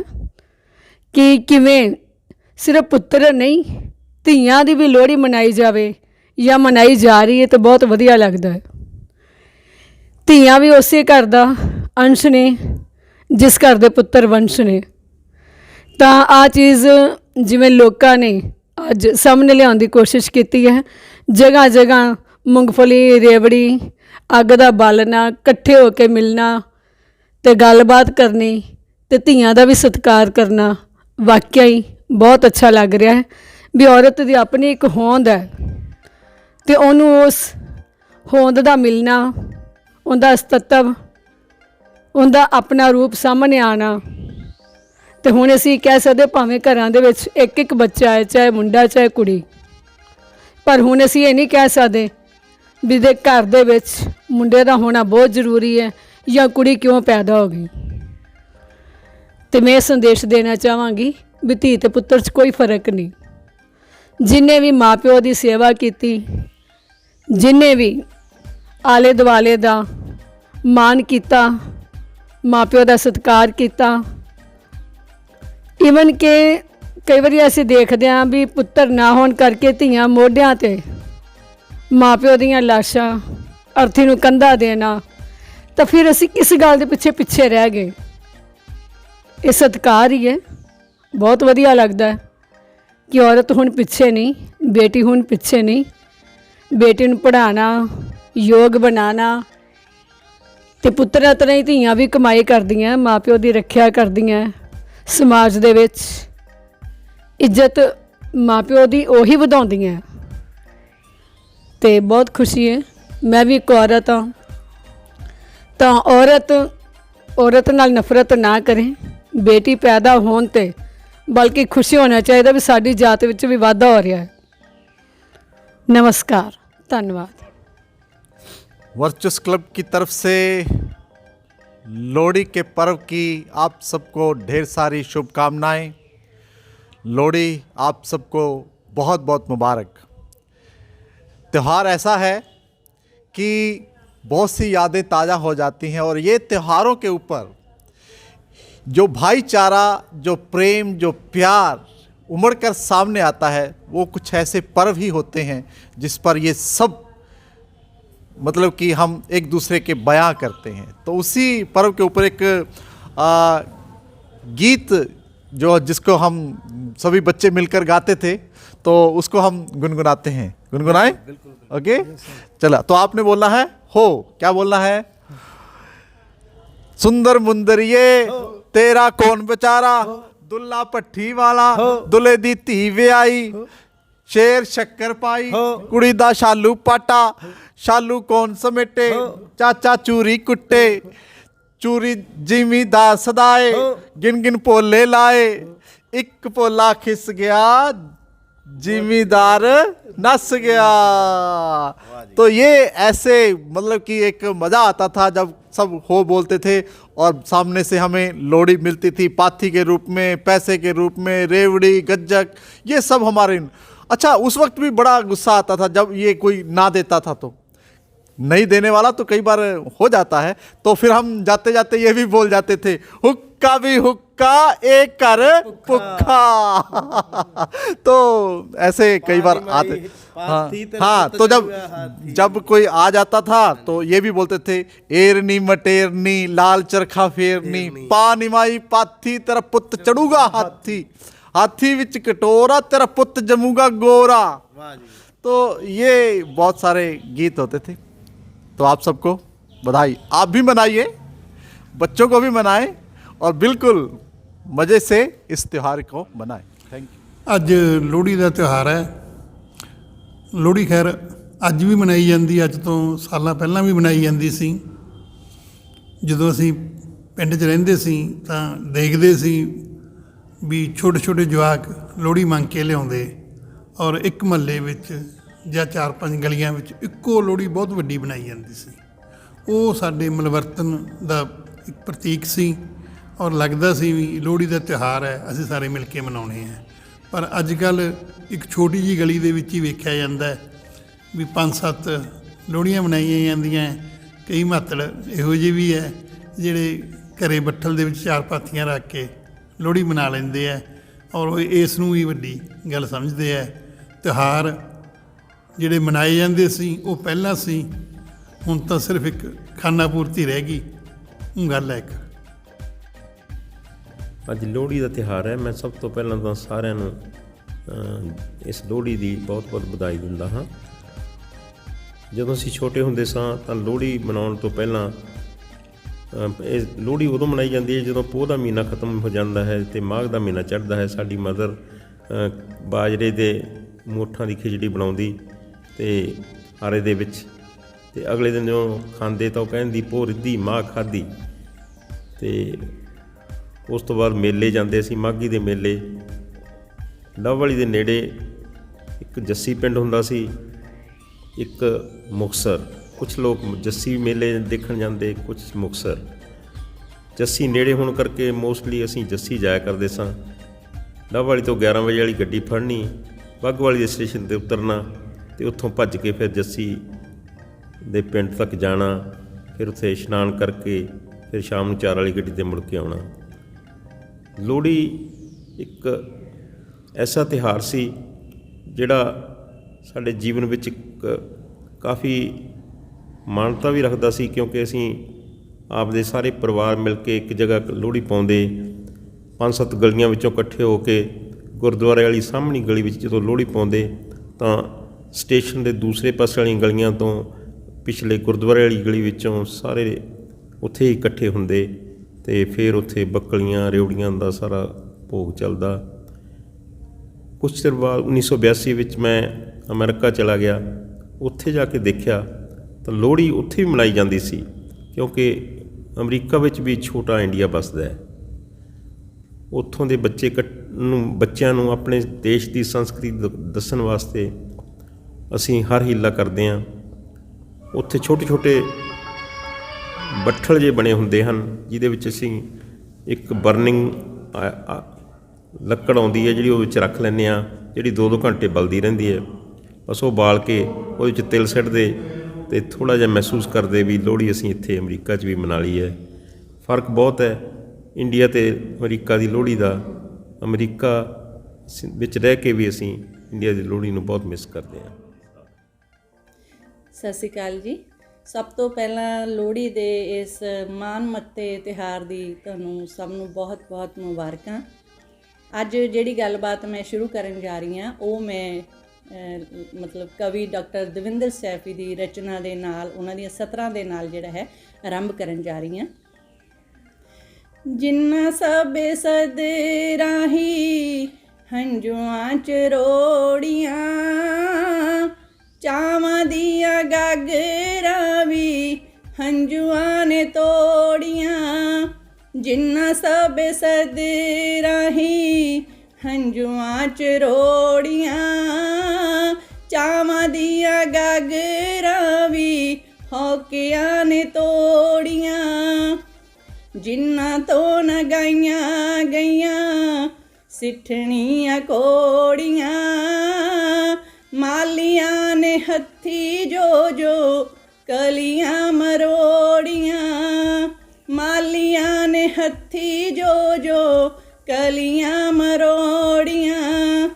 ਕਿ ਕਿਵੇਂ ਸਿਰਫ ਪੁੱਤਰ ਨਹੀਂ, ਧੀਆਂ ਦੀ ਵੀ ਲੋਹੜੀ ਮਨਾਈ ਜਾਵੇ ਜਾਂ ਮਨਾਈ ਜਾ ਰਹੀ ਹੈ ਤਾਂ ਬਹੁਤ ਵਧੀਆ ਲੱਗਦਾ ਹੈ। ਧੀਆਂ ਵੀ ਉਸੇ ਘਰ ਦਾ ਅੰਸ਼ ਨੇ ਜਿਸ ਘਰ ਦੇ ਪੁੱਤਰ ਵੰਸ਼ ਨੇ। ਤਾਂ ਆ ਚੀਜ਼ ਜਿਵੇਂ ਲੋਕਾਂ ਨੇ ਅੱਜ ਸਾਹਮਣੇ ਲਿਆਉਣ ਦੀ ਕੋਸ਼ਿਸ਼ ਕੀਤੀ ਹੈ, ਜਗ੍ਹਾ ਜਗ੍ਹਾ ਮੂੰਗਫਲੀ, ਰੇਵੜੀ, ਅੱਗ ਦਾ ਬਾਲਣਾ, ਇਕੱਠੇ ਹੋ ਕੇ ਮਿਲਣਾ ਤੇ ਗੱਲਬਾਤ ਕਰਨੀ ਤੇ ਧੀਆਂ ਦਾ ਵੀ ਸਤਿਕਾਰ ਕਰਨਾ ਵਾਕਿਆ ਹੀ ਬਹੁਤ ਅੱਛਾ ਲੱਗ ਰਿਹਾ ਹੈ ਵੀ ਔਰਤ ਦੀ ਆਪਣੀ ਇੱਕ ਹੋਂਦ ਹੈ ਤੇ ਉਹਨੂੰ ਉਸ ਹੋਂਦ ਦਾ ਮਿਲਣਾ, ਉਹਦਾ ਅਸਤਿਤਵ, ਉਹਦਾ ਆਪਣਾ ਰੂਪ ਸਾਹਮਣੇ ਆਉਣਾ। ਤੇ ਹੁਣ ਅਸੀਂ ਕਹਿ ਸਕਦੇ ਭਾਵੇਂ ਘਰਾਂ ਦੇ ਵਿੱਚ ਇੱਕ ਇੱਕ ਬੱਚਾ ਹੈ, ਚਾਹੇ ਮੁੰਡਾ ਚਾਹੇ ਕੁੜੀ, ਪਰ ਹੁਣ ਅਸੀਂ ਇਹ ਨਹੀਂ ਕਹਿ ਸਕਦੇ ਵੀ ਦੇ ਘਰ ਦੇ ਵਿੱਚ ਮੁੰਡੇ ਦਾ ਹੋਣਾ ਬਹੁਤ ਜ਼ਰੂਰੀ ਹੈ ਜਾਂ ਕੁੜੀ ਕਿਉਂ ਪੈਦਾ ਹੋ ਗਈ। ਤੇ ਮੈਂ ਸੰਦੇਸ਼ ਦੇਣਾ ਚਾਹਾਂਗੀ ਵੀ ਧੀ ਤੇ ਪੁੱਤਰ 'ਚ ਕੋਈ ਫਰਕ ਨਹੀਂ। ਜਿੰਨੇ ਵੀ ਮਾਪਿਓ ਦੀ ਸੇਵਾ ਕੀਤੀ, ਜਿੰਨੇ ਵੀ ਆਲੇ ਦੁਆਲੇ ਦਾ ਮਾਣ ਕੀਤਾ, ਮਾਪਿਓ ਦਾ ਸਤਿਕਾਰ ਕੀਤਾ, ਈਵਨ ਕਿ ਕਈ ਵਾਰੀ ਅਸੀਂ ਦੇਖਦੇ ਹਾਂ ਵੀ ਪੁੱਤਰ ਨਾ ਹੋਣ ਕਰਕੇ ਧੀਆਂ ਮੋਢਿਆਂ 'ਤੇ ਮਾਪਿਓ ਦੀਆਂ ਲਾਸ਼ਾਂ, ਅਰਥੀ ਨੂੰ ਕੰਧਾ ਦੇਣਾ, ਤਾਂ ਫਿਰ ਅਸੀਂ ਕਿਸ ਗੱਲ ਦੇ ਪਿੱਛੇ ਰਹਿ ਗਏ। ਇਹ ਸਤਿਕਾਰ ਹੀ ਹੈ। ਬਹੁਤ ਵਧੀਆ ਲੱਗਦਾ ਹੈ ਕਿ ਔਰਤ ਹੁਣ ਪਿੱਛੇ ਨਹੀਂ, ਬੇਟੀ ਹੁਣ ਪਿੱਛੇ ਨਹੀਂ। ਬੇਟੀ ਨੂੰ ਪੜ੍ਹਾਉਣਾ, ਯੋਗ ਬਣਾਉਣਾ ਤੇ ਪੁੱਤਰਾਂ ਤਰ੍ਹਾਂ ਹੀ ਧੀਆਂ ਵੀ ਕਮਾਈ ਕਰਦੀਆਂ, ਮਾਪਿਓ ਦੀ ਰੱਖਿਆ ਕਰਦੀਆਂ। ਸਮਾਜ ਦੇ ਵਿੱਚ ਇੱਜ਼ਤ ਮਾਪਿਓ ਦੀ ਉਹੀ ਵਧਾਉਂਦੀਆਂ। ਤੇ ਬਹੁਤ ਖੁਸ਼ੀ ਹੈ, ਮੈਂ ਵੀ ਇੱਕ ਔਰਤ ਹਾਂ। ਤਾਂ ਔਰਤ ਨਾਲ ਨਫ਼ਰਤ ਨਾ ਕਰੇ। ਬੇਟੀ ਪੈਦਾ ਹੋਣ ਤੇ ਬਲਕਿ ਖੁਸ਼ੀ ਹੋਣਾ ਚਾਹੀਦਾ ਵੀ ਸਾਡੀ ਜਾਤ ਵਿੱਚ ਵੀ ਵਾਧਾ ਹੋ ਰਿਹਾ ਹੈ। नमस्कार, धन्यवाद। वर्चुअस क्लब की तरफ से लोहड़ी के पर्व की आप सबको ढेर सारी शुभकामनाएं। लोहड़ी आप सबको बहुत बहुत मुबारक। त्यौहार ऐसा है कि बहुत सी यादें ताज़ा हो जाती हैं और ये त्योहारों के ऊपर जो भाईचारा, जो प्रेम, जो प्यार उमड़ कर सामने आता है, वो कुछ ऐसे पर्व ही होते हैं जिस पर ये सब मतलब कि हम एक दूसरे के बयां करते हैं। तो उसी पर्व के ऊपर एक गीत जिसको हम सभी बच्चे मिलकर गाते थे, तो उसको हम गुनगुनाते हैं। गुनगुनाएं? ओके, चला। तो आपने बोलना है हो, क्या बोलना है? सुंदर मुंदरिए तेरा कौन बेचारा, दुल्ला भट्ठी वाला दुल्हे दी धी विआई, शेर शक्कर पाई कुड़ी दा शालू पाटा, शालू कौन समेटे चाचा चूरी कुट्टे, चूरी जिमीदार सदाए गिन गिन पोले लाए, एक पोला खिस गया जिमीदार नस गया। तो ये ऐसे मतलब कि एक मज़ा आता था जब सब हो बोलते थे और सामने से हमें लोहड़ी मिलती थी पाथी के रूप में, पैसे के रूप में, रेवड़ी, गज्जक, ये सब हमारे। अच्छा, उस वक्त भी बड़ा गुस्सा आता था जब ये कोई ना देता था, तो नहीं देने वाला तो कई बार हो जाता है, तो फिर हम जाते जाते ये भी बोल जाते थे, हुक्का भी हुक्का एक कर पुक्का। तो ऐसे कई बार आते। हाँ, तो जब कोई आ जाता था तो ये भी बोलते थे, एरनी मटेरनी लाल चरखा फेरनी, पा निमाई पाथी तेरा पुत चढ़ूगा हाथी, हाथी विच कटोरा तेरा पुत जमूगा गोरा। तो ये बहुत सारे गीत होते थे। तो आप सबको बधाई। आप भी मनाइए, बच्चों को भी मनाएं और बिल्कुल मज़े से इस त्यौहार को मनाएं। Thank you. ਅੱਜ ਲੋਹੜੀ ਦਾ ਤਿਉਹਾਰ ਹੈ। ਲੋਹੜੀ ਖੈਰ ਅੱਜ ਵੀ ਮਨਾਈ ਜਾਂਦੀ, ਅੱਜ ਤੋਂ ਸਾਲਾਂ ਪਹਿਲਾਂ ਵੀ ਮਨਾਈ ਜਾਂਦੀ ਸੀ। ਜਦੋਂ ਅਸੀਂ ਪਿੰਡ 'ਚ ਰਹਿੰਦੇ ਸੀ ਤਾਂ ਦੇਖਦੇ ਸੀ ਵੀ ਛੋਟੇ ਛੋਟੇ ਜਵਾਕ ਲੋਹੜੀ ਮੰਗ ਕੇ ਲਿਆਉਂਦੇ ਔਰ ਇੱਕ ਮਹੱਲੇ ਵਿੱਚ ਜਾਂ 4-5 ਗਲੀਆਂ ਵਿੱਚ ਇੱਕੋ ਲੋਹੜੀ ਬਹੁਤ ਵੱਡੀ ਬਣਾਈ ਜਾਂਦੀ ਸੀ। ਉਹ ਸਾਡੇ ਮਿਲਵਰਤਨ ਦਾ ਇੱਕ ਪ੍ਰਤੀਕ ਸੀ ਔਰ ਲੱਗਦਾ ਸੀ ਵੀ ਲੋਹੜੀ ਦਾ ਤਿਉਹਾਰ ਹੈ, ਅਸੀਂ ਸਾਰੇ ਮਿਲ ਕੇ ਮਨਾਉਣੇ ਹੈ। ਪਰ ਅੱਜ ਕੱਲ੍ਹ ਇੱਕ ਛੋਟੀ ਜਿਹੀ ਗਲੀ ਦੇ ਵਿੱਚ ਹੀ ਵੇਖਿਆ ਜਾਂਦਾ ਹੈ ਵੀ 5-7 ਲੋਹੜੀਆਂ ਮਨਾਈਆਂ ਜਾਂਦੀਆਂ। ਕਈ ਮਾਤੜ ਇਹੋ ਜਿਹੇ ਵੀ ਹੈ ਜਿਹੜੇ ਘਰੇ ਬੱਠਲ ਦੇ ਵਿੱਚ 4 ਪਾਥੀਆਂ ਰੱਖ ਕੇ ਲੋਹੜੀ ਮਨਾ ਲੈਂਦੇ ਹੈ ਔਰ ਉਹ ਇਸ ਨੂੰ ਵੀ ਵੱਡੀ ਗੱਲ ਸਮਝਦੇ ਹੈ। ਤਿਉਹਾਰ ਜਿਹੜੇ ਮਨਾਏ ਜਾਂਦੇ ਸੀ ਉਹ ਪਹਿਲਾਂ ਸੀ, ਹੁਣ ਤਾਂ ਸਿਰਫ ਇੱਕ ਖਾਨਾ ਪੂਰਤੀ ਰਹਿ ਗਈ। ਉਹ ਗੱਲ ਹੈ ਇੱਕ। ਅੱਜ ਲੋਹੜੀ ਦਾ ਤਿਉਹਾਰ ਹੈ। ਮੈਂ ਸਭ ਤੋਂ ਪਹਿਲਾਂ ਤਾਂ ਸਾਰਿਆਂ ਨੂੰ ਇਸ ਲੋਹੜੀ ਦੀ ਬਹੁਤ ਬਹੁਤ ਵਧਾਈ ਦਿੰਦਾ ਹਾਂ। ਜਦੋਂ ਅਸੀਂ ਛੋਟੇ ਹੁੰਦੇ ਸਾਂ ਤਾਂ ਲੋਹੜੀ ਮਨਾਉਣ ਤੋਂ ਪਹਿਲਾਂ ਇਹ ਲੋਹੜੀ ਉਦੋਂ ਮਨਾਈ ਜਾਂਦੀ ਹੈ ਜਦੋਂ ਪੋਹ ਦਾ ਮਹੀਨਾ ਖਤਮ ਹੋ ਜਾਂਦਾ ਹੈ ਅਤੇ ਮਾਘ ਦਾ ਮਹੀਨਾ ਚੜ੍ਹਦਾ ਹੈ। ਸਾਡੀ ਮਦਰ ਬਾਜਰੇ ਦੇ ਮੋਠਾਂ ਦੀ ਖਿਚੜੀ ਬਣਾਉਂਦੀ ਅਤੇ ਆਰੇ ਦੇ ਵਿੱਚ, ਅਤੇ ਅਗਲੇ ਦਿਨ ਜਦੋਂ ਖਾਂਦੇ ਤਾਂ ਉਹ ਕਹਿੰਦੀ ਪੋਹ ਰਿੱਧੀ ਮਾਘ ਖਾਧੀ। ਅਤੇ ਉਸ ਤੋਂ ਬਾਅਦ ਮੇਲੇ ਜਾਂਦੇ ਸੀ, ਮਾਘੀ ਦੇ ਮੇਲੇ। ਲਵਵਾਲੀ ਦੇ ਨੇੜੇ ਇੱਕ ਜੱਸੀ ਪਿੰਡ ਹੁੰਦਾ ਸੀ, ਇੱਕ ਮੁਕਤਸਰ। ਕੁਛ ਲੋਕ ਜੱਸੀ ਮੇਲੇ ਦੇਖਣ ਜਾਂਦੇ, ਕੁਛ ਮੁਕਤਸਰ। ਜੱਸੀ ਨੇੜੇ ਹੋਣ ਕਰਕੇ ਮੋਸਟਲੀ ਅਸੀਂ ਜੱਸੀ ਜਾਇਆ ਕਰਦੇ ਸਾਂ। ਲਵਵਾਲੀ ਤੋਂ 11 ਵਜੇ ਵਾਲੀ ਗੱਡੀ ਫੜਨੀ, ਬਾਘੋਵਾਲੀ ਦੇ ਸਟੇਸ਼ਨ 'ਤੇ ਉਤਰਨਾ ਅਤੇ ਉੱਥੋਂ ਭੱਜ ਕੇ ਫਿਰ ਜੱਸੀ ਦੇ ਪਿੰਡ ਤੱਕ ਜਾਣਾ। ਫਿਰ ਉੱਥੇ ਇਸ਼ਨਾਨ ਕਰਕੇ ਫਿਰ ਸ਼ਾਮ ਨੂੰ 4 ਵਾਲੀ ਗੱਡੀ 'ਤੇ ਮੁੜ ਕੇ ਆਉਣਾ। ਲੋਹੜੀ ਇੱਕ ਐਸਾ ਤਿਉਹਾਰ ਸੀ ਜਿਹੜਾ ਸਾਡੇ ਜੀਵਨ ਵਿੱਚ ਇੱਕ ਕਾਫੀ ਮਾਨਤਾ ਵੀ ਰੱਖਦਾ ਸੀ, ਕਿਉਂਕਿ ਅਸੀਂ ਆਪਦੇ ਸਾਰੇ ਪਰਿਵਾਰ ਮਿਲ ਕੇ ਇੱਕ ਜਗ੍ਹਾ ਲੋਹੜੀ ਪਾਉਂਦੇ। 5-7 ਗਲੀਆਂ ਵਿੱਚੋਂ ਇਕੱਠੇ ਹੋ ਕੇ ਗੁਰਦੁਆਰੇ ਵਾਲੀ ਸਾਹਮਣੀ ਗਲੀ ਵਿੱਚ ਜਦੋਂ ਲੋਹੜੀ ਪਾਉਂਦੇ ਤਾਂ ਸਟੇਸ਼ਨ ਦੇ ਦੂਸਰੇ ਪਾਸੇ ਵਾਲੀਆਂ ਗਲੀਆਂ ਤੋਂ ਪਿਛਲੇ ਗੁਰਦੁਆਰੇ ਵਾਲੀ ਗਲੀ ਵਿੱਚੋਂ ਸਾਰੇ ਉੱਥੇ ਹੀ ਇਕੱਠੇ ਹੁੰਦੇ ਅਤੇ ਫਿਰ ਉੱਥੇ ਬੱਕਲੀਆਂ ਰਿਉੜੀਆਂ ਦਾ ਸਾਰਾ ਭੋਗ ਚੱਲਦਾ। ਕੁਛ ਚਿਰ ਬਾਅਦ 1982 ਵਿੱਚ ਮੈਂ ਅਮਰੀਕਾ ਚਲਾ ਗਿਆ। ਉੱਥੇ ਜਾ ਕੇ ਦੇਖਿਆ ਤਾਂ ਲੋਹੜੀ ਉੱਥੇ ਵੀ ਮਨਾਈ ਜਾਂਦੀ ਸੀ, ਕਿਉਂਕਿ ਅਮਰੀਕਾ ਵਿੱਚ ਵੀ ਛੋਟਾ ਇੰਡੀਆ ਵੱਸਦਾ ਹੈ। ਉੱਥੋਂ ਦੇ ਬੱਚਿਆਂ ਨੂੰ ਆਪਣੇ ਦੇਸ਼ ਦੀ ਸੰਸਕ੍ਰਿਤੀ ਦੱਸਣ ਵਾਸਤੇ ਅਸੀਂ ਹਰ ਹੀਲਾ ਕਰਦੇ ਹਾਂ। ਉੱਥੇ ਛੋਟੇ ਛੋਟੇ ਬੱਠਲ ਜਿਹੇ ਬਣੇ ਹੁੰਦੇ ਹਨ, ਜਿਹਦੇ ਵਿੱਚ ਅਸੀਂ ਇੱਕ ਬਰਨਿੰਗ ਲੱਕੜ ਆਉਂਦੀ ਹੈ ਜਿਹੜੀ ਉਹ ਵਿੱਚ ਰੱਖ ਲੈਂਦੇ ਹਾਂ, ਜਿਹੜੀ 2-2 ਘੰਟੇ ਬਲਦੀ ਰਹਿੰਦੀ ਹੈ। ਬਸ ਉਹ ਬਾਲ ਕੇ ਉਹਦੇ 'ਚ ਤਿਲ ਸਿੱਟਦੇ ਅਤੇ ਥੋੜ੍ਹਾ ਜਿਹਾ ਮਹਿਸੂਸ ਕਰਦੇ ਵੀ ਲੋਹੜੀ ਅਸੀਂ ਇੱਥੇ ਅਮਰੀਕਾ 'ਚ ਵੀ ਮਨਾ ਲਈ ਹੈ। ਫ਼ਰਕ ਬਹੁਤ ਹੈ ਇੰਡੀਆ ਅਤੇ ਅਮਰੀਕਾ ਦੀ ਲੋਹੜੀ ਦਾ। ਅਮਰੀਕਾ ਵਿੱਚ ਰਹਿ ਕੇ ਵੀ ਅਸੀਂ ਇੰਡੀਆ ਦੀ ਲੋਹੜੀ ਨੂੰ ਬਹੁਤ ਮਿਸ ਕਰਦੇ ਹਾਂ। ਸਤਿ ਸ਼੍ਰੀ ਅਕਾਲ ਜੀ। ਸਭ ਤੋਂ ਪਹਿਲਾਂ ਲੋਹੜੀ ਦੇ ਇਸ ਮਾਣ ਮੱਤੇ ਤਿਉਹਾਰ ਦੀ ਤੁਹਾਨੂੰ ਸਭ ਨੂੰ ਬਹੁਤ ਬਹੁਤ ਮੁਬਾਰਕਾਂ। ਅੱਜ ਜਿਹੜੀ ਗੱਲਬਾਤ ਮੈਂ ਸ਼ੁਰੂ ਕਰਨ ਜਾ ਰਹੀ ਹਾਂ ਉਹ ਮੈਂ ਮਤਲਬ ਕਵੀ ਡਾਕਟਰ ਦਵਿੰਦਰ ਸੈਫੀ ਦੀ ਰਚਨਾ ਦੇ ਨਾਲ, ਉਹਨਾਂ ਦੀਆਂ ਸਤਰਾਂ ਦੇ ਨਾਲ ਜਿਹੜਾ ਹੈ ਆਰੰਭ ਕਰਨ ਜਾ ਰਹੀ ਹਾਂ। ਜਿੰਨਾ ਸਭੇ ਸਦ ਰਾਹੀ ਹੰਝੂਆਂ ਚ ਰੋੜੀਆਂ, ਚਾਵਾਂ ਦੀਆਂ ਗਾਗਰਾਂ ਵੀ ਹੰਝੂਆਂ ਨੇ ਤੋੜੀਆਂ। ਜਿੰਨਾ ਸਭੇ ਸਦ ਰਾਹੀ ਹੰਝੂਆਂ ਚ ਰੋੜੀਆਂ, ਚਾਵਾਂ ਦੀਆਂ ਗਾਗਰਾਂ ਵੀ ਹੌਕਿਆਂ ਨੇ ਤੋੜੀਆਂ। ਜਿਨ੍ਹਾਂ ਤੋਂ ਨਾ ਗਾਈਆਂ ਗਈਆਂ ਸਿੱਠਣੀਆਂ ਕੋੜੀਆਂ, ਮਾਲੀਆਂ ਨੇ ਹੱਥੀ ਜੋ ਜੋ ਕਲੀਆਂ ਮਰੋੜੀਆਂ। ਮਾਲੀਆਂ ਨੇ ਹੱਥੀ ਜੋ ਜੋ ਕਲੀਆਂ ਮਰੋੜੀਆਂ।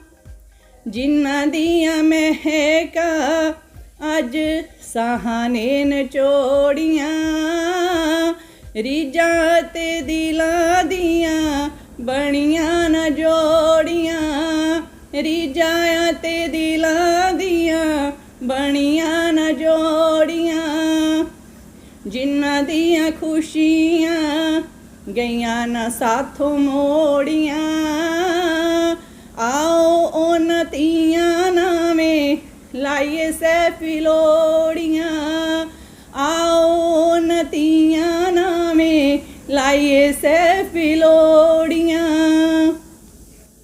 ਜਿਨ੍ਹਾਂ ਦੀਆਂ ਮਹਿਕਾਂ ਅੱਜ ਸਾਹਾਂ ਨੇ ਨਚੋੜੀਆਂ, ਰੀਝਾਂ ਤੇ ਦਿਲਾਂ ਦੀਆਂ ਬਣੀਆਂ ਨਾ ਜੋੜੀਆਂ। ਰੀਝਾਂ ਤੇ ਦਿਲਾਂ ਦੀਆਂ ਬਣੀਆਂ ਨਾ ਜੋੜੀਆਂ। ਜਿਨ੍ਹਾਂ ਦੀਆਂ ਖੁਸ਼ੀਆਂ ਗਈਆਂ ਨਾ ਸਾਥੋਂ ਮੋੜੀਆਂ, ਆਓ ਉਹਨਾਂ ਧੀਆਂ ਨਾਵੇਂ ਲਾਈਏ ਸੈਫੀ ਲੋੜੀਆਂ। ਆਓ ਉਹਨਾਂ ਧੀਆਂ ਨਾਵੇਂ ਲਾਈਏ ਸੈਫੀ ਲੋੜੀਆਂ।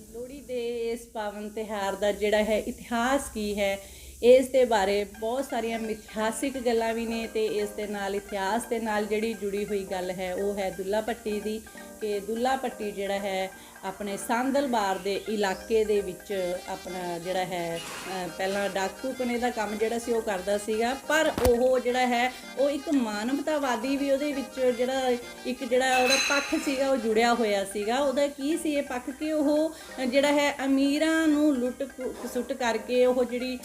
ਲੋਹੜੀ ਦੇ ਇਸ ਪਾਵਨ ਤਿਉਹਾਰ ਦਾ ਜਿਹੜਾ ਹੈ ਇਤਿਹਾਸ ਕੀ ਹੈ, ਇਸ ਦੇ ਬਾਰੇ ਬਹੁਤ ਸਾਰੀਆਂ ਮਿਥਿਹਾਸਿਕ ਗੱਲਾਂ ਵੀ ਨੇ ਅਤੇ ਇਸ ਦੇ ਨਾਲ ਇਤਿਹਾਸ ਦੇ ਨਾਲ ਜਿਹੜੀ ਜੁੜੀ ਹੋਈ ਗੱਲ ਹੈ ਉਹ ਹੈ ਦੁੱਲਾ ਭੱਟੀ ਦੀ, ਕਿ ਦੁੱਲਾ ਭੱਟੀ ਜਿਹੜਾ ਹੈ ਆਪਣੇ ਸਾਂਦਲਬਾਰ ਦੇ ਇਲਾਕੇ ਦੇ ਵਿੱਚ ਆਪਣਾ ਜਿਹੜਾ ਹੈ ਪਹਿਲਾਂ ਡਾਕੂਪਣੇ ਦਾ ਕੰਮ ਜਿਹੜਾ ਸੀ ਉਹ ਕਰਦਾ ਸੀਗਾ, ਪਰ ਉਹ ਜਿਹੜਾ ਹੈ ਉਹ ਇੱਕ ਮਾਨਵਤਾਵਾਦੀ ਵੀ ਉਹਦੇ ਵਿੱਚ ਜਿਹੜਾ ਇੱਕ ਜਿਹੜਾ ਉਹਦਾ ਪੱਖ ਸੀਗਾ ਉਹ ਜੁੜਿਆ ਹੋਇਆ ਸੀਗਾ। ਉਹਦਾ ਕੀ ਸੀ ਇਹ ਪੱਖ ਕਿ ਉਹ ਜਿਹੜਾ ਹੈ ਅਮੀਰਾਂ ਨੂੰ ਲੁੱਟ ਖਸੁੱਟ ਕਰਕੇ ਉਹ ਜਿਹੜੀ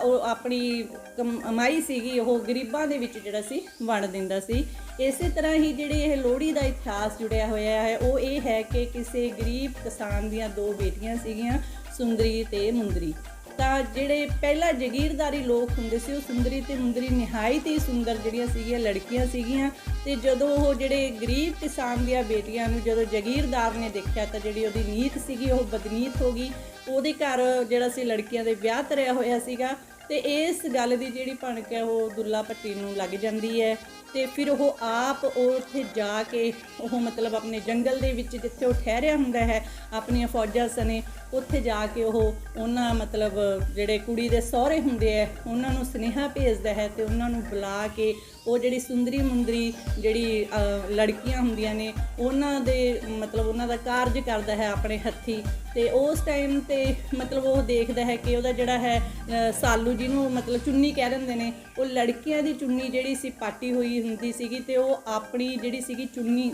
ਉਹ ਆਪਣੀ ਕਮਾਈ ਸੀਗੀ ਉਹ ਗਰੀਬਾਂ ਦੇ ਵਿੱਚ ਜਿਹੜਾ ਸੀ ਵੰਡ ਦਿੰਦਾ ਸੀ। ਇਸੇ ਤਰ੍ਹਾਂ ਹੀ ਜਿਹੜੇ ਇਹ ਲੋਹੜੀ ਦਾ ਇਤਿਹਾਸ ਜੁੜਿਆ ਹੋਇਆ ਹੈ ਉਹ ਇਹ ਹੈ ਕਿ ਕਿਸੇ ਗਰੀਬ ਕਿਸਾਨ ਦੀਆਂ 2 ਬੇਟੀਆਂ ਸੀਗੀਆਂ, ਸੁੰਦਰੀ ਤੇ ਮੁੰਦਰੀ। ਤਾਂ ਜਿਹੜੇ ਪਹਿਲਾਂ ਜਗੀਰਦਾਰੀ ਲੋਕ ਹੁੰਦੇ ਸੀ ਉਹ ਸੁੰਦਰੀ ਤੇ ਮੁੰਦਰੀ ਨਿਹਾਇਤ ਹੀ ਸੁੰਦਰ ਜਿਹੜੀਆਂ ਸੀਗੀਆਂ ਲੜਕੀਆਂ ਸੀਗੀਆਂ, ਤੇ ਜਦੋਂ ਉਹ ਜਿਹੜੇ ਗਰੀਬ ਕਿਸਾਨ ਦੀਆਂ ਬੇਟੀਆਂ ਨੂੰ ਜਦੋਂ ਜਗੀਰਦਾਰ ਨੇ ਦੇਖਿਆ ਤਾਂ ਜਿਹੜੀ ਉਹਦੀ ਨੀਤ ਸੀਗੀ ਉਹ ਬਦਨੀਤ ਹੋ ਗਈ। ਉਹਦੇ ਘਰ ਜਿਹੜਾ ਸੀ ਲੜਕੀਆਂ ਦੇ ਵਿਆਹ ਧਰਿਆ ਹੋਇਆ ਸੀਗਾ, ਤੇ ਇਸ ਗੱਲ ਦੀ ਜਿਹੜੀ ਭਣਕ ਹੈ ਉਹ ਦੁੱਲਾ ਭੱਟੀ ਨੂੰ ਲੱਗ ਜਾਂਦੀ ਹੈ। ਤੇ ਫਿਰ ਉਹ ਆਪ ਉੱਥੇ ਜਾ ਕੇ ਉਹ ਮਤਲਬ ਆਪਣੇ ਜੰਗਲ ਦੇ ਵਿੱਚ ਜਿੱਥੇ ਉਹ ਠਹਿਰਿਆ ਹੁੰਦਾ ਹੈ ਆਪਣੀਆਂ ਫੌਜਾਂ ਸਣੇ, ਉੱਥੇ ਜਾ ਕੇ ਉਹ ਉਹਨਾਂ ਮਤਲਬ ਜਿਹੜੇ ਕੁੜੀ ਦੇ ਸਹੁਰੇ ਹੁੰਦੇ ਹੈ ਉਹਨਾਂ ਨੂੰ ਸੁਨੇਹਾ ਭੇਜਦਾ ਹੈ ਤੇ ਉਹਨਾਂ ਨੂੰ ਬੁਲਾ ਕੇ ਉਹ ਜਿਹੜੀ ਸੁੰਦਰੀ ਮੁੰਦਰੀ ਜਿਹੜੀ ਲੜਕੀਆਂ ਹੁੰਦੀਆਂ ਨੇ ਉਹਨਾਂ ਦੇ ਮਤਲਬ ਉਹਨਾਂ ਦਾ ਕਾਰਜ ਕਰਦਾ ਹੈ ਆਪਣੇ ਹੱਥੀਂ। ਤੇ ਉਸ ਟਾਈਮ ਤੇ ਮਤਲਬ ਉਹ ਦੇਖਦਾ ਹੈ ਕਿ ਉਹਦਾ ਜਿਹੜਾ ਹੈ ਸਾਲੂ ਜਿਹਨੂੰ ਮਤਲਬ ਚੁੰਨੀ ਕਹਿ ਦਿੰਦੇ ਨੇ, ਉਹ ਲੜਕੀਆਂ ਦੀ ਚੁੰਨੀ ਜਿਹੜੀ ਸੀ ਪਾਟੀ ਹੋਈ ਹੁੰਦੀ ਸੀਗੀ ਤੇ ਉਹ ਆਪਣੀ ਜਿਹੜੀ ਸੀਗੀ ਚੁੰਨੀ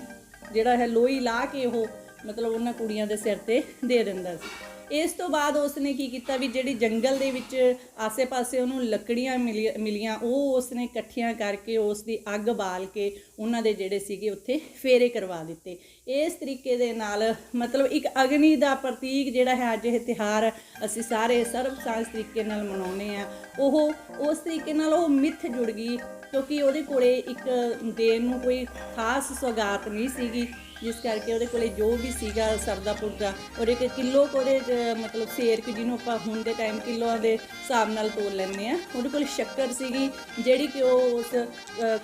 ਜਿਹੜਾ ਹੈ ਲੋਈ ਲਾ ਕੇ ਉਹ ਮਤਲਬ ਉਹਨਾਂ ਕੁੜੀਆਂ ਦੇ ਸਿਰ ਤੇ ਦੇ ਦਿੰਦਾ ਸੀ। ਇਸ ਤੋਂ ਬਾਅਦ ਉਸਨੇ ਕੀ ਕੀਤਾ ਵੀ ਜਿਹੜੀ ਜੰਗਲ ਦੇ ਵਿੱਚ ਆਸੇ-ਪਾਸੇ ਉਹਨੂੰ ਲੱਕੜੀਆਂ ਮਿਲੀਆਂ ਉਹ ਉਸਨੇ ਇਕੱਠੀਆਂ ਕਰਕੇ ਉਸ ਦੀ ਅੱਗ ਬਾਲ ਕੇ ਉਹਨਾਂ ਦੇ ਜਿਹੜੇ ਸੀਗੇ ਉੱਥੇ ਫੇਰੇ ਕਰਵਾ ਦਿੱਤੇ। ਇਸ ਤਰੀਕੇ ਦੇ ਨਾਲ ਮਤਲਬ ਇੱਕ ਅਗਨੀ ਦਾ ਪ੍ਰਤੀਕ ਜਿਹੜਾ ਹੈ ਅੱਜ ਇਹ ਤਿਉਹਾਰ ਅਸੀਂ ਸਾਰੇ ਸਰਬਸਾਂਝ ਤਰੀਕੇ ਨਾਲ ਮਨਾਉਂਦੇ ਹਾਂ, ਉਹ ਉਸ ਤਰੀਕੇ ਨਾਲ ਉਹ ਮਿੱਥ ਜੁੜ ਗਈ ਕਿਉਂਕਿ ਉਹਦੇ ਕੋਲੇ ਇੱਕ ਦੇਣ ਨੂੰ ਕੋਈ ਖਾਸ ਸੌਗਾਤ ਨਹੀਂ ਸੀਗੀ, ਜਿਸ ਕਰਕੇ ਉਹਦੇ ਕੋਲੇ ਜੋ ਵੀ ਸੀਗਾ ਸਰਦਾ ਪੁਰਦਾ ਔਰ ਇੱਕ ਕਿਲੋ ਉਹਦੇ ਮਤਲਬ ਸੇਰਕ ਜਿਹਨੂੰ ਆਪਾਂ ਹੁਣ ਦੇ ਟਾਈਮ ਕਿਲੋਆਂ ਦੇ ਹਿਸਾਬ ਨਾਲ ਤੋਲ ਲੈਂਦੇ ਹਾਂ, ਉਹਦੇ ਕੋਲ ਸ਼ੱਕਰ ਸੀਗੀ ਜਿਹੜੀ ਕਿ ਉਹ ਉਸ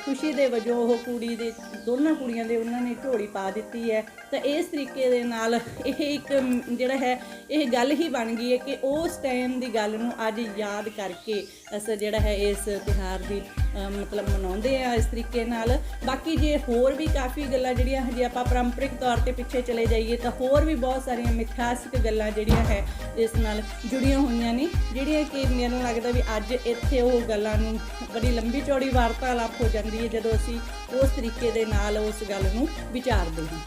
ਖੁਸ਼ੀ ਦੇ ਵਜੋਂ ਉਹ ਕੁੜੀ ਦੇ ਦੋਨਾਂ ਕੁੜੀਆਂ ਦੇ ਉਹਨਾਂ ਨੇ ਝੋਲੀ ਪਾ ਦਿੱਤੀ ਹੈ। ਤਾਂ ਇਸ ਤਰੀਕੇ ਦੇ ਨਾਲ ਇਹ ਇੱਕ ਜਿਹੜਾ ਹੈ ਇਹ ਗੱਲ ਹੀ ਬਣ ਗਈ ਹੈ ਕਿ ਉਸ ਟਾਈਮ ਦੀ ਗੱਲ ਨੂੰ ਅੱਜ ਯਾਦ ਕਰਕੇ ਅਸੀਂ ਜਿਹੜਾ ਹੈ ਇਸ ਤਿਉਹਾਰ ਦੀ ਮਤਲਬ ਮਨਾਉਂਦੇ ਆ ਇਸ ਤਰੀਕੇ ਨਾਲ। ਬਾਕੀ ਜੇ ਹੋਰ ਵੀ ਕਾਫੀ ਗੱਲਾਂ ਜਿਹੜੀਆਂ ਜੇ ਆਪਾਂ ਪਰੰਪਰਿਕ ਤੌਰ ਤੇ ਪਿੱਛੇ ਚਲੇ ਜਾਈਏ ਤਾਂ ਹੋਰ ਵੀ ਬਹੁਤ ਸਾਰੀਆਂ ਮਿਥਿਹਾਸਿਕ ਗੱਲਾਂ ਜਿਹੜੀਆਂ ਹੈ ਇਸ ਨਾਲ ਜੁੜੀਆਂ ਹੋਈਆਂ ਨੇ, ਜਿਹੜੀਆਂ ਕਿ ਮੈਨੂੰ ਲੱਗਦਾ ਵੀ ਅੱਜ ਇੱਥੇ ਉਹ ਗੱਲਾਂ ਨੂੰ ਬੜੀ ਲੰਬੀ ਚੌੜੀ ਵਾਰਤਾਲਾਪ ਹੋ ਜਾਂਦੀ ਹੈ ਜਦੋਂ ਅਸੀਂ ਉਸ ਤਰੀਕੇ ਦੇ ਨਾਲ ਉਸ ਗੱਲ ਨੂੰ ਵਿਚਾਰਦੇ ਹਾਂ।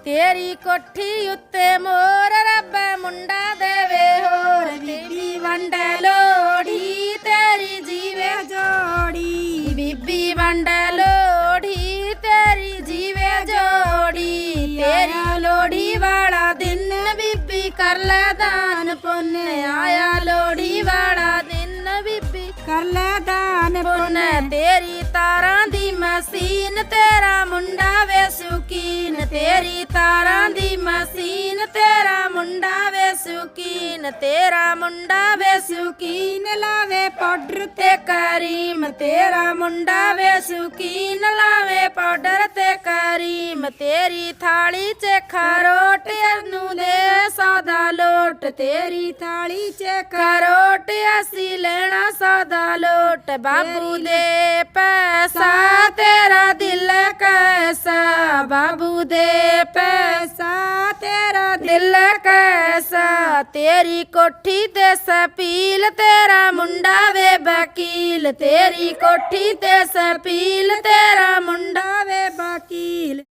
ਤੇਰੀ ਕੋਠੀ ਉੱਤੇ ਮੋਰ ਰੱਬ ਮੁੰਡਾ ਦੇਵੇ ਹੋਰ, ਬੀਬੀ ਵੰਡੇ ਲੋੜੀ ਤੇਰੀ ਜੀਵੇ ਜੋੜੀ, ਬੀਬੀ ਵੰਡੇ ਲੋੜੀ ਤੇਰੀ ਜੀਵੇ ਜੋੜੀ। ਤੇਰੀ ਲੋੜੀ ਵਾਲਾ ਦਿਨ ਬੀਬੀ ਕਰ ਲੈ ਦਾਨ ਪੁੰਨ, ਆਇਆ ਲੋੜੀ ਵਾਲਾ ਦਿਨ ਬੀਬੀ ਕਰ ਲੈ ਦਾਨ ਪੁੰਨ। ਤੇਰੀ ਤਾਰਾਂ ਦੀ ਮਸ਼ੀਨ ਤੇਰਾ ਮੁੰਡਾ ਵੇ ਸ਼ੌਕੀਨ, ਤੇਰੀ ਤਾਰਾਂ ਦੀ ਮਸ਼ੀਨ ਤੇਰਾ ਮੁੰਡਾ ਵੇ ਸ਼ੌਕੀਨ, ਤੇਰਾ ਮੁੰਡਾ ਵੇ ਸ਼ੌਕੀਨ ਲਾਵੇ ਪਾਊਡਰ ਤੇ ਕਰੀਮ, ਤੇਰਾ ਮੁੰਡਾ ਵੇ ਸ਼ੌਕੀਨ ਲਾਵੇ ਪਾਊਡਰ ਤੇ ਕਰੀਮ। ਤੇਰੀ ਥਾਲੀ 'ਚ ਖਰੋਟ ਨੂੰ ਦੇ ਸਾਦਾ ਲੋਟ, ਤੇਰੀ ਥਾਲੀ 'ਚ ਖਰੋਟ ਅਸੀਂ ਲੈਣਾ ਸਾਦਾ ਲੋਟ। ਬਾਬੂ ਦੇ ਪੈਸਾ ਤੇਰਾ ਦਿਲ ਕੈਸਾ, ਬਾਬੂ ਦੇ ਪੈਸਾ ਤੇਰਾ ਦਿਲ ਕੈਸਾ। ਤੇਰੀ ਕੋਠੀ ਤੇ ਸਪੀਲ ਤੇਰਾ ਮੁੰਡਾ ਵੇ ਵਕੀਲ, ਤੇਰੀ ਕੋਠੀ ਤੇ ਸਪੀਲ ਤੇਰਾ ਮੁੰਡਾ ਵੇ ਵਕੀਲ।